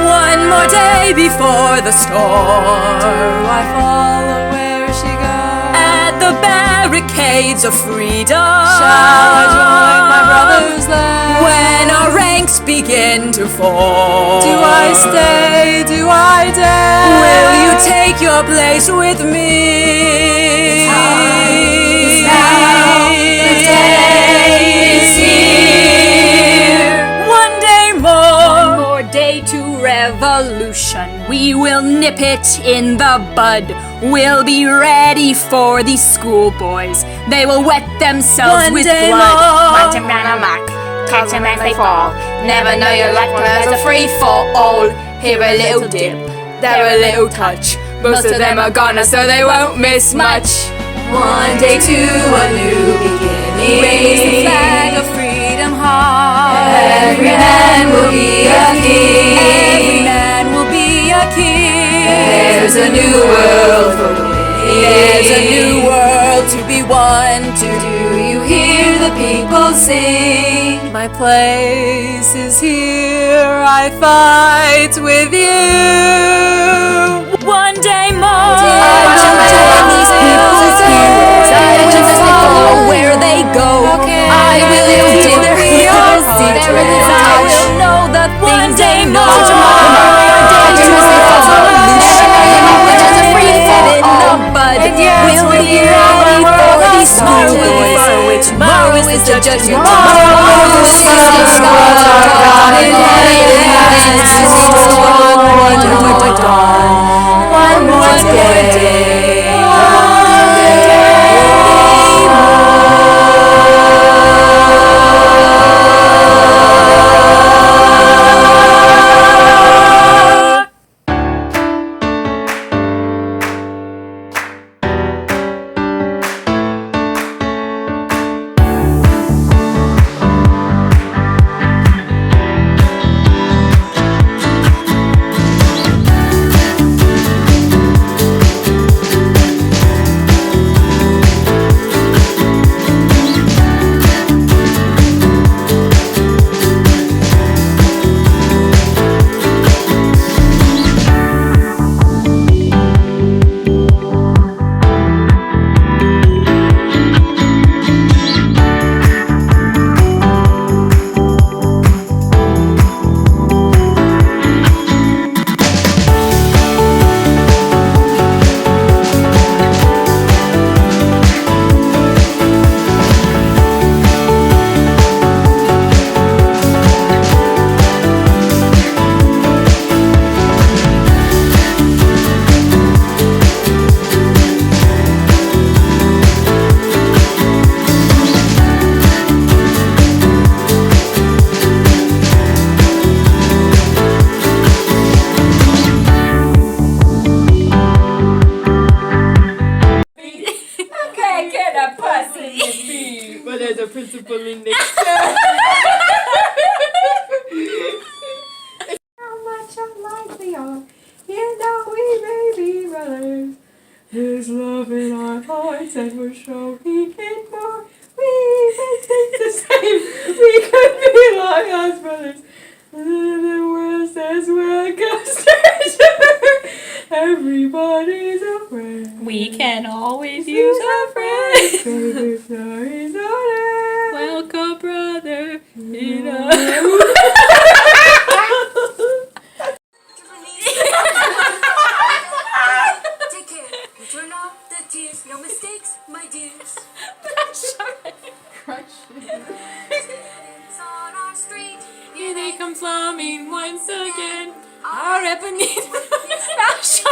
One more day before the storm, I follow where she goes. at the barricades of freedom, Shall I join my brother's land? when our ranks begin to form? Do I stay? Do I dare? Will you take your place with me? The day is here. One day more. One more day to revolution. We will nip it in the bud. We'll be ready for these schoolboys. They will wet themselves One with day blood. more. Watch 'em run amok, catch 'em as they fall. Never know your luck when there's a free for all. Here a little dip, There a little touch. Most of them are gone, so they won't miss much. One day to a new beginning. Raise the flag of freedom high. Every man will be a king. Every man will be a king. There's a new world for the winning. There's a new world to be won. Do you hear the people sing? My place is here. I fight with you. One day more. I jump on these people's heroes. I just follow where they go. I will dig their heroes' secrets. I will know the things they know. Dangerously evolution. Just a free fall in the bud. We'll be ready for these schoolboys. Tomorrow is the judgment. Tomorrow is the God in heaven. One more day. But there's a principal in next How much alike we are, you know we may be brothers. There's love in our hearts and we're showing it more. We may think the same, we could be like us brothers. The world says welcome stranger. Everybody's a friend. We can always use a friend. Baby stories on it. Welcome, brother. Take care. Turn off the tears. No mistakes, my dears. It's on our street. Here they come slumming once again. Our ebony. She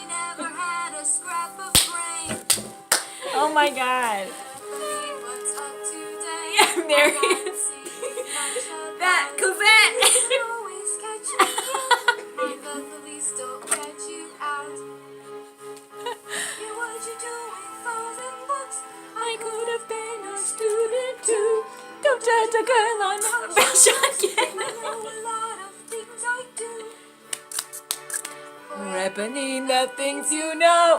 never had a scrap of brain. Oh my god. What's up today? Yeah, there he is. That Cosette. Always catch you. May the police don't catch you out. Yeah, what you doing? Folding books. I could have been a student too. Don't judge a girl on a brown shotgun. I know a lot of things I do. Repeating the things you know.